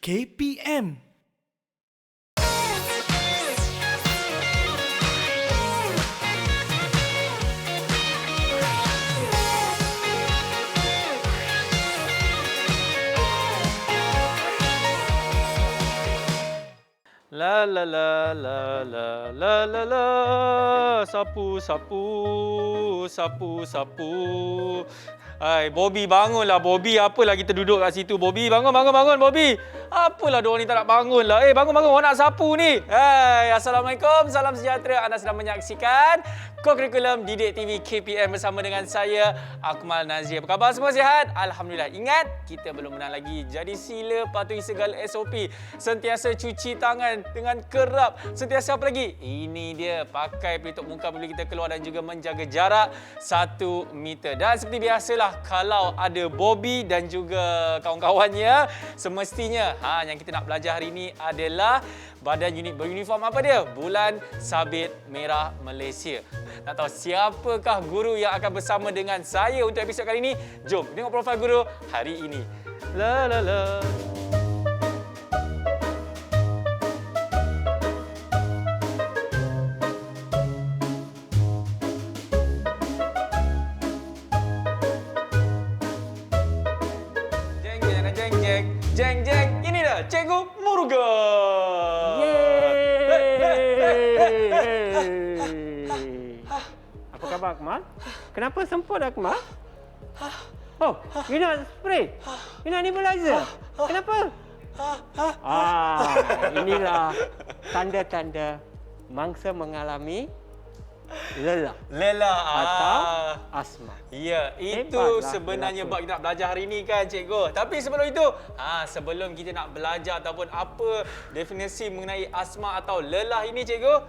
KPM. La la la la la la la la. Sapu sapu sapu sapu. Hai, Bobby bangunlah Bobby. Apalah kita duduk kat situ Bobby? Bangun Bobby. Apalah diorang ni tak nak bangun lah. Bangun orang nak sapu ni. Hai, Assalamualaikum. Salam sejahtera. Anda sedang menyaksikan Co-Curriculum Didik TV KPM bersama dengan saya Akmal Nazir. Apa khabar semua, sihat? Alhamdulillah. Ingat, kita belum menang lagi. Jadi sila patuhi segala SOP. Sentiasa cuci tangan dengan kerap. Sentiasa apa lagi? Ini dia, pakai pelitup muka bila kita keluar dan juga menjaga jarak 1 meter. Dan seperti biasalah, kalau ada Bobby dan juga kawan-kawannya, semestinya yang kita nak belajar hari ini adalah badan unit beruniform apa dia? Bulan Sabit Merah Malaysia. Nak tahu siapakah guru yang akan bersama dengan saya untuk episod kali ini? Jom tengok profil guru hari ini. La la la. Jeng jeng, ini dah Cikgu Murugan. Apa khabar Akmal? Kenapa semput Akmal? Oh, you nak spray? You nak nebulizer? Kenapa? Inilah tanda-tanda mangsa mengalami lelah atau asma. Ya, itu Hebatlah sebenarnya bab kita nak belajar hari ini kan cikgu. Tapi sebelum itu, sebelum kita nak belajar ataupun apa definisi mengenai asma atau lelah ini cikgu,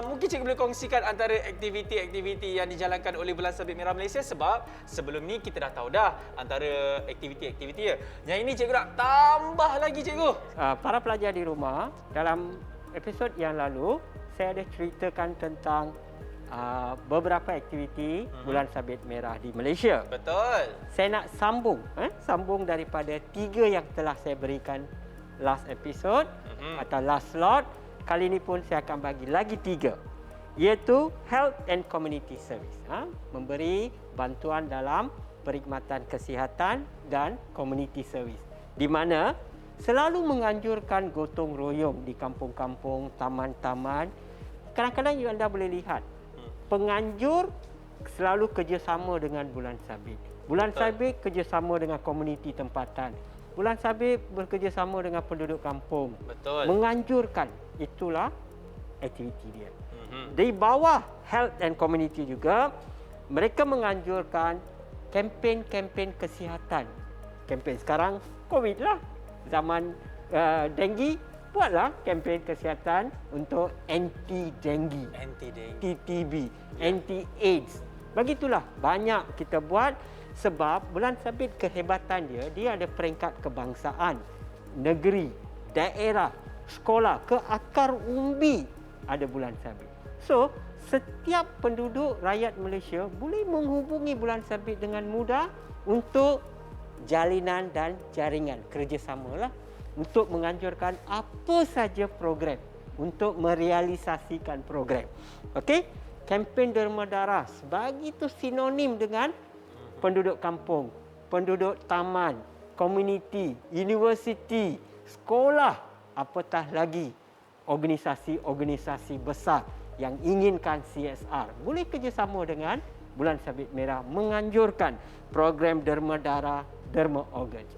mungkin cikgu boleh kongsikan antara aktiviti-aktiviti yang dijalankan oleh Bulan Sabit Merah Malaysia, sebab sebelum ni kita dah tahu dah antara aktiviti-aktiviti ya. Yang ini cikgu nak tambah lagi cikgu. Para pelajar di rumah, dalam episod yang lalu saya ada ceritakan tentang beberapa aktiviti Bulan Sabit Merah di Malaysia. Betul. Saya nak sambung daripada 3 yang telah saya berikan last episode atau last slot. Kali ini pun saya akan bagi lagi 3, iaitu Health and Community Service, memberi bantuan dalam perkhidmatan kesihatan dan community service, di mana selalu menganjurkan gotong royong di kampung-kampung, taman-taman. Kadang-kadang anda boleh lihat penganjur selalu kerjasama dengan Bulan Sabit. Bulan Sabit kerjasama dengan komuniti tempatan. Bulan Sabit bekerjasama dengan penduduk kampung. Betul. Menganjurkan, itulah aktiviti dia. Di bawah Health and Community juga, mereka menganjurkan kempen-kempen kesihatan. Kempen sekarang COVID lah, zaman denggi, buatlah kempen kesihatan untuk anti-denggi, anti-TB, anti-AIDS. Begitulah banyak kita buat, sebab Bulan Sabit kehebatan dia ada peringkat kebangsaan, negeri, daerah, sekolah, ke akar umbi ada Bulan Sabit. So, setiap penduduk rakyat Malaysia boleh menghubungi Bulan Sabit dengan mudah untuk jalinan dan jaringan kerjasamalah untuk menganjurkan apa saja program, untuk merealisasikan program. Okey, kempen derma darah begitu sinonim dengan penduduk kampung, penduduk taman, komuniti, universiti, sekolah, apatah lagi organisasi-organisasi besar yang inginkan CSR. Boleh kerjasama dengan Bulan Sabit Merah menganjurkan program derma darah, derma organ.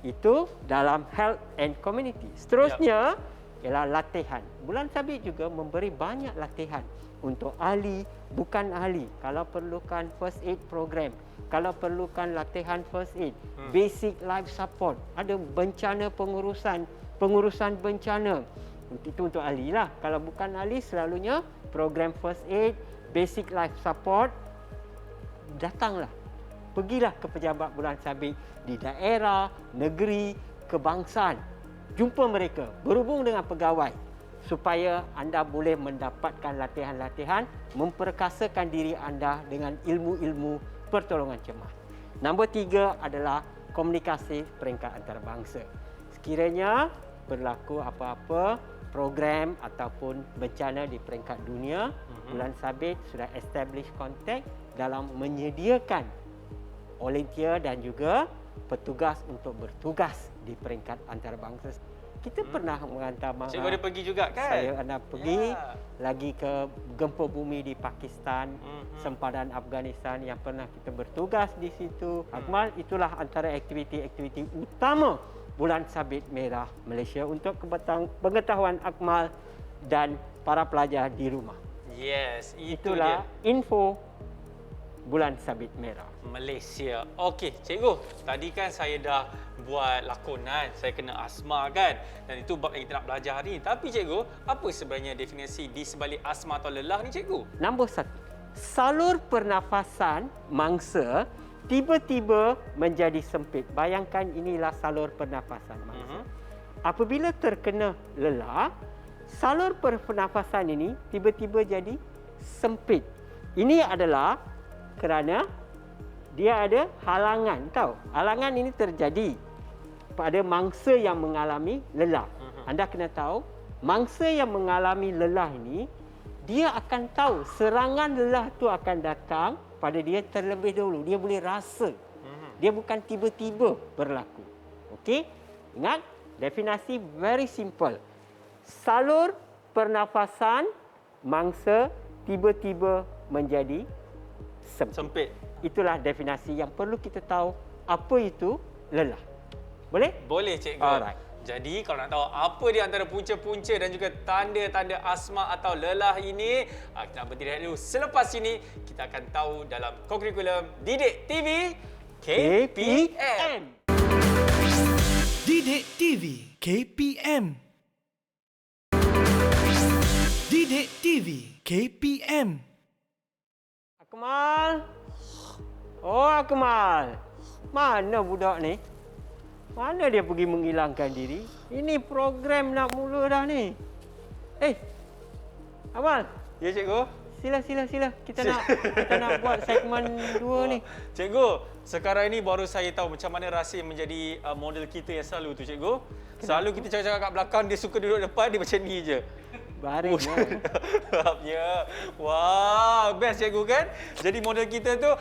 Itu dalam Health and Community. Seterusnya ialah latihan. Bulan Sabit juga memberi banyak latihan untuk ahli, bukan ahli. Kalau perlukan first aid program, kalau perlukan latihan first aid, basic life support, ada bencana pengurusan bencana. Itu untuk ahli lah. Kalau bukan ahli, selalunya program first aid, basic life support, datanglah. Pergilah ke pejabat Bulan Sabit di daerah, negeri, kebangsaan. Jumpa mereka, berhubung dengan pegawai supaya anda boleh mendapatkan latihan-latihan, memperkasakan diri anda dengan ilmu-ilmu pertolongan cemas. Nombor 3 adalah komunikasi peringkat antarabangsa. sekiranya berlaku apa-apa program ataupun bencana di peringkat dunia, Bulan Sabit sudah establish contact dalam menyediakan volunteer dan juga petugas untuk bertugas di peringkat antarabangsa. Kita pernah menghantar Cikgu ada pergi juga kan? Saya ada pergi lagi ke gempa bumi di Pakistan, sempadan Afghanistan yang pernah kita bertugas di situ. Akmal, itulah antara aktiviti-aktiviti utama Bulan Sabit Merah Malaysia untuk pengetahuan Akmal dan para pelajar di rumah. Yes, Itulah info Bulan Sabit Merah Malaysia. Okey, cikgu. Tadi kan saya dah buat lakonan, saya kena asma kan. Dan itu bab yang kita nak belajar hari ni. Tapi cikgu, apa sebenarnya definisi di sebalik asma atau lelah ni cikgu? Nombor 1. Salur pernafasan mangsa tiba-tiba menjadi sempit. Bayangkan inilah salur pernafasan mangsa. Apabila terkena lelah, salur pernafasan ini tiba-tiba jadi sempit. Ini adalah kerana dia ada halangan, tahu? Halangan ini terjadi pada mangsa yang mengalami lelah. Anda kena tahu, mangsa yang mengalami lelah ini, dia akan tahu serangan lelah itu akan datang pada dia terlebih dahulu. Dia boleh rasa. Dia bukan tiba-tiba berlaku. Okey? Ingat, definisi very simple. Salur pernafasan mangsa tiba-tiba menjadi sempit. Itulah definisi yang perlu kita tahu apa itu lelah. Boleh? Boleh cikgu. Alright. Jadi kalau nak tahu apa di antara punca-punca dan juga tanda-tanda asma atau lelah ini, kita nak berhenti dulu. Selepas ini kita akan tahu dalam kokurikulum Didik TV KPM. Didik TV KPM. Didik TV KPM. Akmal. Oh, Akmal. Mana budak ni? Mana dia pergi menghilangkan diri? Ini program nak mula dah ni. Akmal. Ya cikgu. Sila. Kita nak buat segmen 2 ni. Cikgu, sekarang ini baru saya tahu macam mana rahsia menjadi model kita yang selalu tu cikgu. Selalu kita cakap-cakap kat belakang, dia suka duduk depan, dia macam ni je. Baring Ya. Wah, best cikgu kan? Jadi model kita tu,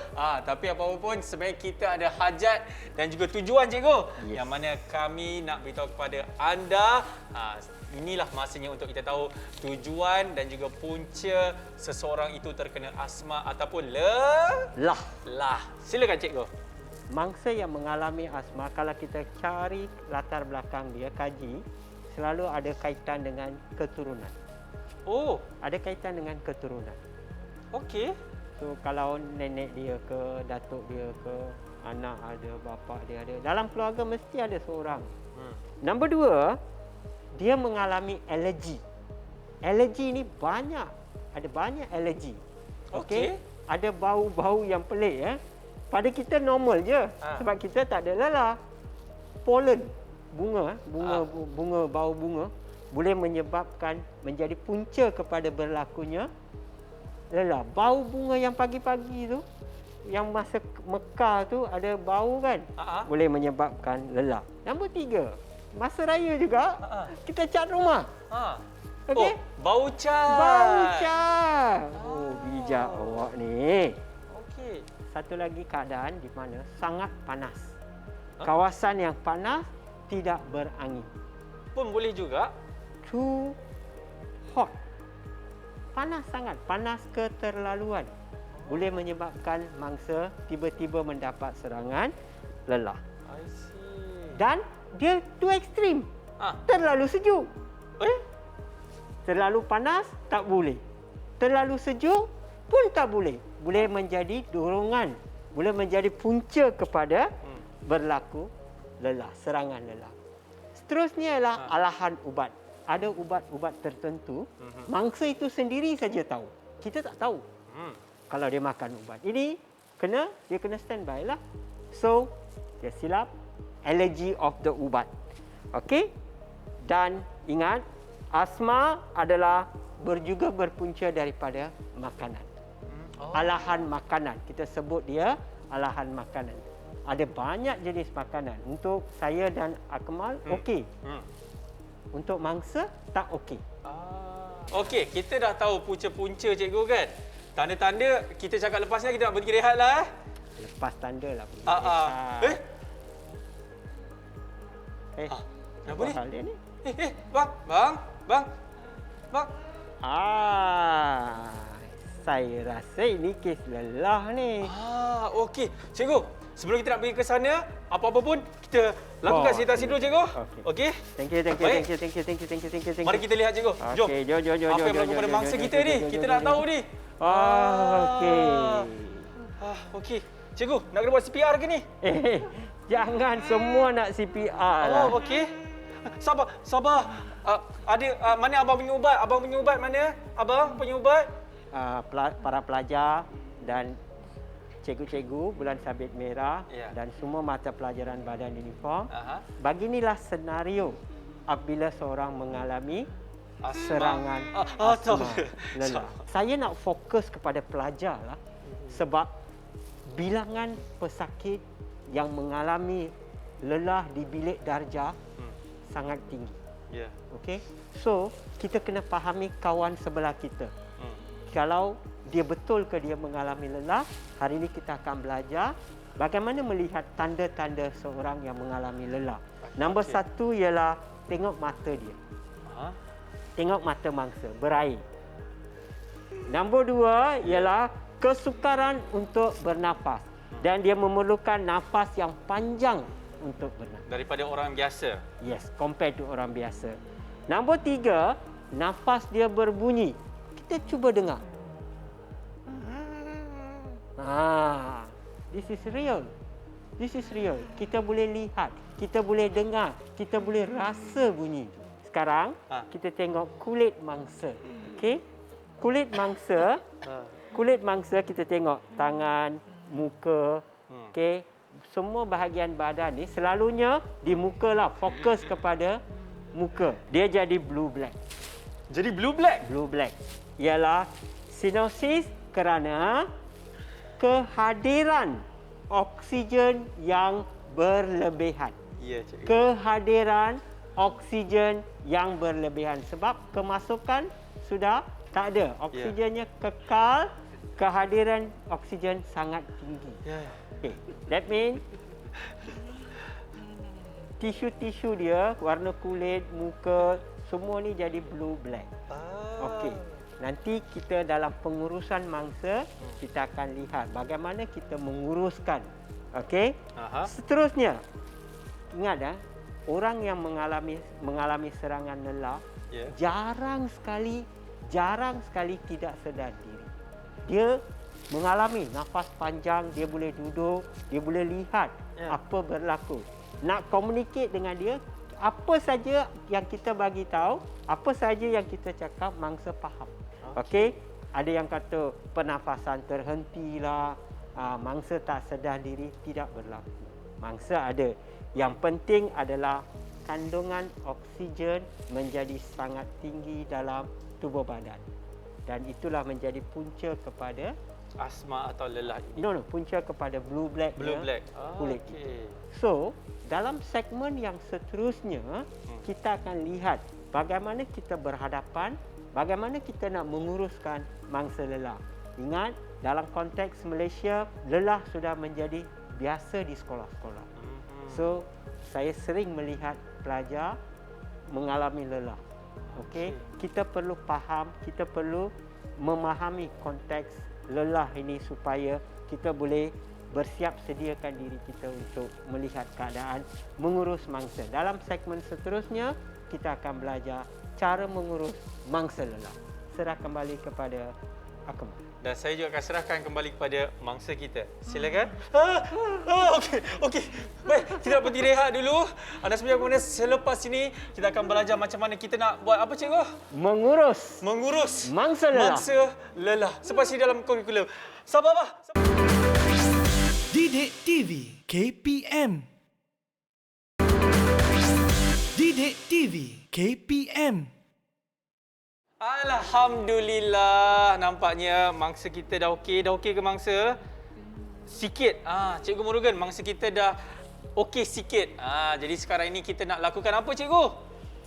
tapi apa-apa pun sebenarnya kita ada hajat dan juga tujuan cikgu. Yang mana kami nak beritahu kepada anda, inilah masanya untuk kita tahu tujuan dan juga punca seseorang itu terkena asma ataupun lelah. Silakan cikgu. Mangsa yang mengalami asma, kalau kita cari latar belakang dia, kaji, selalu ada kaitan dengan keturunan. Oh, Ada kaitan dengan keturunan. okey. So, kalau nenek dia ke, datuk dia ke, anak ada, bapa dia ada. Dalam keluarga mesti ada seorang. Nombor 2, dia mengalami alergi. Alergi ni banyak. Ada banyak alergi. Okey. Ada bau-bau yang pelik ya. Pada kita normal je. Sebab kita tak ada lelah. Pollen, bunga, bau bunga boleh menyebabkan menjadi punca kepada berlakunya lelah. Bau bunga yang pagi-pagi tu, yang masa mekar tu ada bau kan, boleh menyebabkan lelah. Nombor 3, masa raya juga kita cat rumah. Okey? Bau cat. Bau cat. Oh, bijak awak ni. Okey. Satu lagi keadaan di mana sangat panas. Kawasan yang panas tidak berangin. Pun boleh juga. Too hot. Panas sangat. Panas keterlaluan. Boleh menyebabkan mangsa tiba-tiba mendapat serangan lelah. I see. Dan dia too ekstrim. Terlalu sejuk. Terlalu panas tak boleh. Terlalu sejuk pun tak boleh. Boleh menjadi dorongan. Boleh menjadi punca kepada berlaku lelah, serangan lelah. Seterusnya ialah alahan ubat. Ada ubat-ubat tertentu, mangsa itu sendiri saja tahu. Kita tak tahu. Kalau dia makan ubat ini, dia kena standby lah. So, dia silap allergy of the ubat. Okey? Dan ingat, asma adalah juga berpunca daripada makanan. Alahan makanan. Kita sebut dia alahan makanan. ada banyak jenis makanan. Untuk saya dan Akmal, okey. Untuk mangsa, tak okey. Okey, kita dah tahu punca-punca cikgu kan? Tanda-tanda kita cakap lepas ni kita nak berhenti rehat lah. Lepas tanda lah. Apa ni? Hal dia ni? Bang. Saya rasa ini kes lelah ni. Okey. Cikgu, sebelum kita nak pergi ke sana, apa-apa pun kita lakukan meditasi dulu, cikgu. Okey. Thank you. Mari kita lihat, cikgu. Jom. Okey, jom. Apa yang berlaku pada mangsa kita ni? Kita nak tahu ni. Okey. Okey. Cikgu, nak kena buat CPR ke ni? Jangan semua nak CPR lah. Okey. Sabar. Mana abang punya ubat? Abang punya ubat mana? Abang punya ubat? Para pelajar dan cikgu-cikgu Bulan Sabit Merah dan semua mata pelajaran badan uniform. Beginilah senario apabila seorang mengalami serangan asma lelah. Saya nak fokus kepada pelajar lah, sebab bilangan pesakit yang mengalami lelah di bilik darjah sangat tinggi. Okey. So, kita kena fahami kawan sebelah kita. Kalau dia betul ke dia mengalami lelah, hari ini kita akan belajar bagaimana melihat tanda-tanda seorang yang mengalami lelah. Nombor satu ialah tengok mata dia. Tengok mata mangsa, berair. Nombor dua ialah kesukaran untuk bernafas. Dan dia memerlukan nafas yang panjang untuk bernafas. Daripada orang biasa? Yes, compared to orang biasa. Nombor tiga, nafas dia berbunyi. Kita cuba dengar. This is real. Kita boleh lihat, kita boleh dengar, kita boleh rasa bunyi. Sekarang kita tengok kulit mangsa. Okey? Kulit mangsa kita tengok tangan, muka, okey? Semua bahagian badan ni selalunya di muka lah, fokus kepada muka. Dia jadi blue black. Jadi blue black? Blue black ialah cyanosis kerana kehadiran oksigen yang berlebihan. Ya, cikgu. Kehadiran oksigen yang berlebihan sebab kemasukan sudah tak ada. Oksigennya kekal, kehadiran oksigen sangat tinggi. Okay. That means tisu-tisu dia, warna kulit, muka, semua ni jadi blue black. Okey. Nanti kita dalam pengurusan mangsa, kita akan lihat bagaimana kita menguruskan. Okey? Seterusnya, ingat orang yang mengalami serangan lelah jarang sekali tidak sedar diri. Dia mengalami nafas panjang, dia boleh duduk, dia boleh lihat apa berlaku. Nak communicate dengan dia, apa saja yang kita bagi tahu, apa saja yang kita cakap, mangsa faham. Okey? Ada yang kata pernafasan terhentilah, mangsa tak sedar diri, tidak berlaku. Mangsa ada. Yang penting adalah kandungan oksigen menjadi sangat tinggi dalam tubuh badan. Dan itulah menjadi punca kepada asma atau lelah ini. Punca kepada blue black kulit. So, dalam segmen yang seterusnya, kita akan lihat bagaimana kita berhadapan, bagaimana kita nak menguruskan mangsa lelah. Ingat, dalam konteks Malaysia, lelah sudah menjadi biasa di sekolah-sekolah. So, saya sering melihat pelajar mengalami lelah. Okey, kita perlu faham, kita perlu memahami konteks lelah ini supaya kita boleh bersiap sediakan diri kita untuk melihat keadaan mengurus mangsa. Dalam segmen seterusnya, kita akan belajar cara mengurus mangsa lelah. Serah kembali kepada Akmal. Dan saya juga akan serahkan kembali kepada mangsa kita. Silakan. Okey. Baik, kita nak berhenti rehat dulu. Anda sebenarnya kemudian selepas ini kita akan belajar macam mana kita nak buat apa, cikgu? Mengurus mangsa lelah. Selepas ini dalam kurikulum. Sabar, Pak. Didik TV KPM. Didik TV KPM. Alhamdulillah, nampaknya mangsa kita dah okey. Dah okey ke mangsa? sikit. Cikgu Murugan, mangsa kita dah okey sikit. Jadi sekarang ini kita nak lakukan apa, cikgu?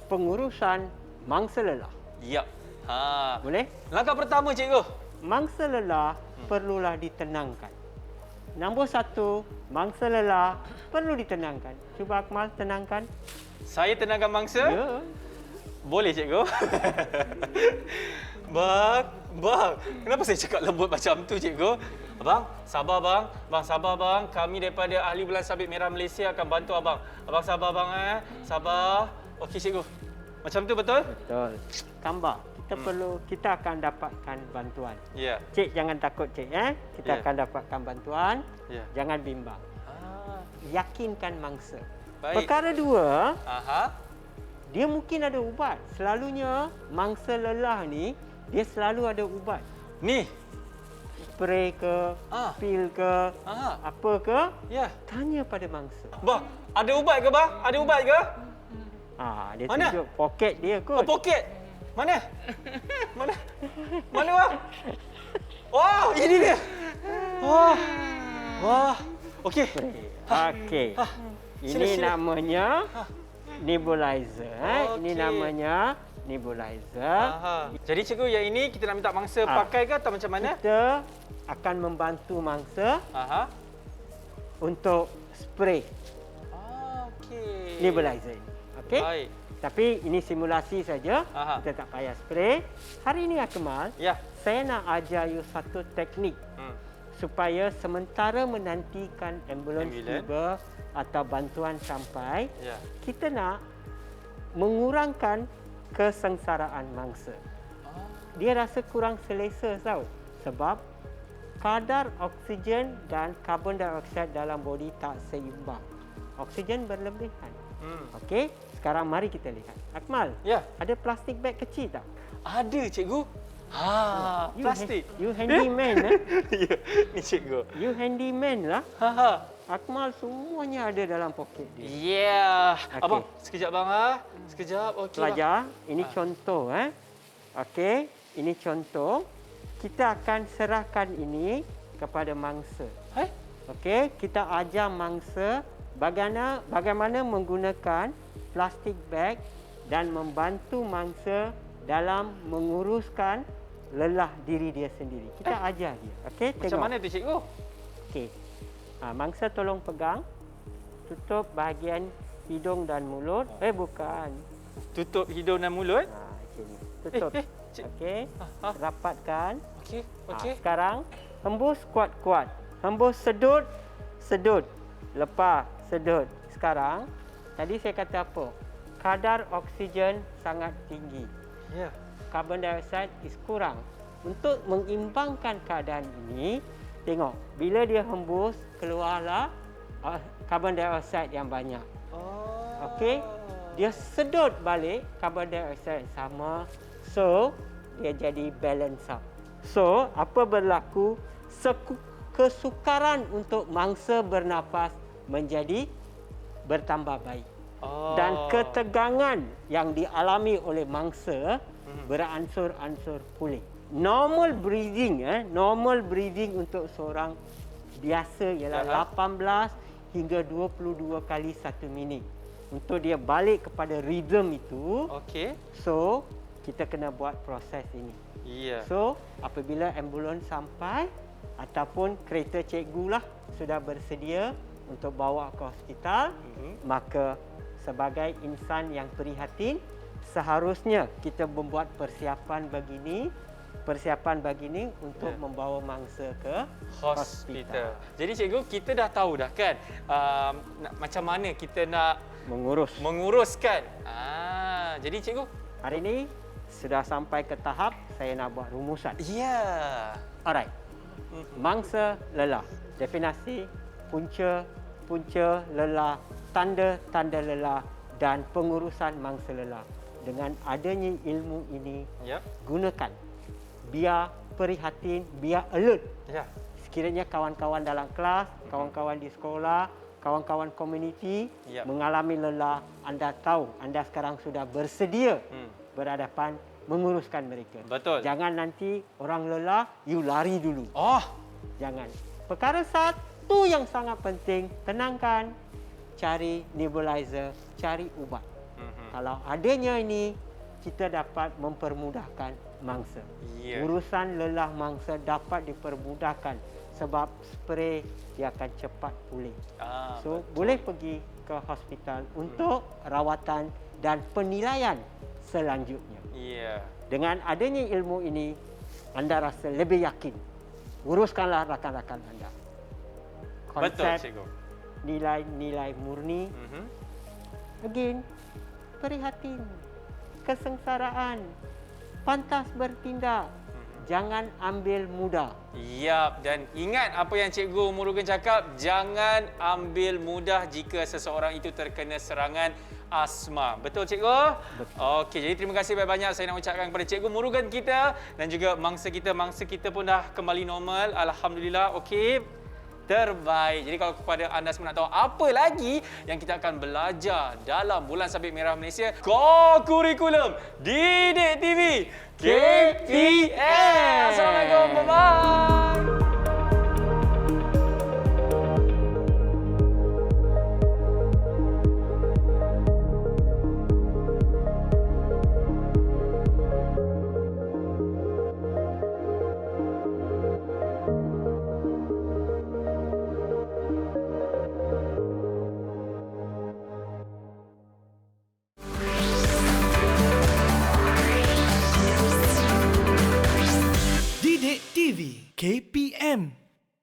Pengurusan mangsa lelah. Ya. Boleh? Langkah pertama, cikgu. Mangsa lelah perlulah ditenangkan. Nombor 1, mangsa lelah perlu ditenangkan. Cuba Akmal tenangkan. Saya tenangkan mangsa? Ya. Boleh, cikgu. Bang. Kenapa saya cakap lembut macam tu, cikgu? Abang, sabar bang. Bang, sabar bang. Kami daripada Ahli Bulan Sabit Merah Malaysia akan bantu abang. Abang sabar bang, Sabar. Okey, cikgu. Macam tu betul? Betul. Tambah. Kita akan dapatkan bantuan. Ya. Cik jangan takut cik Kita Ya. akan dapatkan bantuan. Ya. Jangan bimbang. Yakinkan mangsa. Baik. Perkara 2, Aha. dia mungkin ada ubat. Selalunya mangsa lelah ni dia selalu ada ubat. Ni. Spray ke, pil ke, apa ke? Ya. Tanya pada mangsa. Bang, ada ubat ke bang? Ada ubat ke? Dia Mana? tunjuk poket dia kot. Poket. Mana? Mana bang? Wah, ini dia. Wah. Okey. Okey. Ini Sila. namanya nebulizer. Ini Okey. namanya nebulizer. Jadi cikgu, yang ini kita nak minta mangsa pakai ke atau macam mana? Kita akan membantu mangsa untuk spray Okey. nebulizer ini. Okey? Baik. Tapi ini simulasi saja. Kita tak payah spray. Hari ini Akmal, Ya. saya nak ajar you satu teknik supaya sementara menantikan ambulans tiba atau bantuan sampai, Ya. kita nak mengurangkan kesengsaraan mangsa. Dia rasa kurang selesa tau. Sebab kadar oksigen dan karbon dioksida dalam body tak seimbang. Oksigen berlebihan. Okey, sekarang mari kita lihat. Akmal, Ya. ada plastik bag kecil tak? Ada, cikgu. Plastik. You handyman Ya, ni cikgu. You handyman lah. Akmal semuanya ada dalam poket dia. Ya. Okey. Abang, sekejap bang Sekejap. Okey. Pelajar, ini contoh Okey, ini contoh. Kita akan serahkan ini kepada mangsa. Okey, kita ajar mangsa bagaimana menggunakan plastik bag dan membantu mangsa dalam menguruskan lelah diri dia sendiri. Kita ajar dia. Okey, tengok. Macam mana tu, cikgu? Okey. Mangsa tolong pegang. Tutup bahagian hidung dan mulut. Bukan. Tutup hidung dan mulut. Sini. Tutup. Okey. Rapatkan. Okey. Sekarang hembus kuat-kuat. Hembus sedut. Lepas sedut. Sekarang tadi saya kata apa? Kadar oksigen sangat tinggi. Ya. Karbon dioksida is kurang. Untuk mengimbangkan keadaan ini, tengok bila dia hembus keluarlah karbon dioksida yang banyak. Okey, dia sedut balik karbon dioksida sama, so dia jadi balance up. So apa berlaku? Kesukaran untuk mangsa bernafas menjadi bertambah baik. Dan ketegangan yang dialami oleh mangsa beransur-ansur pulih. Normal breathing untuk seorang biasa ialah 18 hingga 22 kali 1 minit. Untuk dia balik kepada rhythm itu, Okey. so kita kena buat proses ini. Ya. So apabila ambulans sampai ataupun kereta cikgu lah sudah bersedia untuk bawa ke hospital, maka sebagai insan yang prihatin, seharusnya kita membuat persiapan begini untuk membawa mangsa ke hospital. Jadi cikgu, kita dah tahu dah kan macam mana kita nak menguruskan. Jadi cikgu, hari ini sudah sampai ke tahap saya nak buat rumusan. ya. Alright. Mangsa lelah. Definisi punca lelah, tanda-tanda lelah dan pengurusan mangsa lelah. Dengan adanya ilmu ini, gunakan. Biar prihatin, biar alert. Ya. Sekiranya kawan-kawan dalam kelas, kawan-kawan di sekolah, kawan-kawan komuniti mengalami lelah, anda tahu, anda sekarang sudah bersedia berhadapan menguruskan mereka. Betul. Jangan nanti orang lelah, you lari dulu. Jangan. Perkara satu yang sangat penting, tenangkan, cari nebulizer, cari ubat. Kalau adanya ini, kita dapat mempermudahkan mangsa. Ya. Urusan lelah mangsa dapat dipermudahkan sebab spray dia akan cepat pulih. So, boleh pergi ke hospital untuk rawatan dan penilaian selanjutnya. Ya. Dengan adanya ilmu ini, anda rasa lebih yakin. Uruskanlah rakan-rakan anda. Betul, Konsep cikgu. nilai-nilai murni. Again, prihatin, kesengsaraan, pantas bertindak, jangan ambil mudah. Yap, dan ingat apa yang Cikgu Murugan cakap, jangan ambil mudah jika seseorang itu terkena serangan asma. Betul Cikgu? Betul. Okey, jadi terima kasih banyak-banyak saya nak ucapkan kepada Cikgu Murugan kita dan juga mangsa kita pun dah kembali normal. Alhamdulillah. Okey. Terbaik. Jadi kalau kepada anda semua nak tahu apa lagi yang kita akan belajar dalam Bulan Sabit Merah Malaysia, Core Kurikulum Didik TV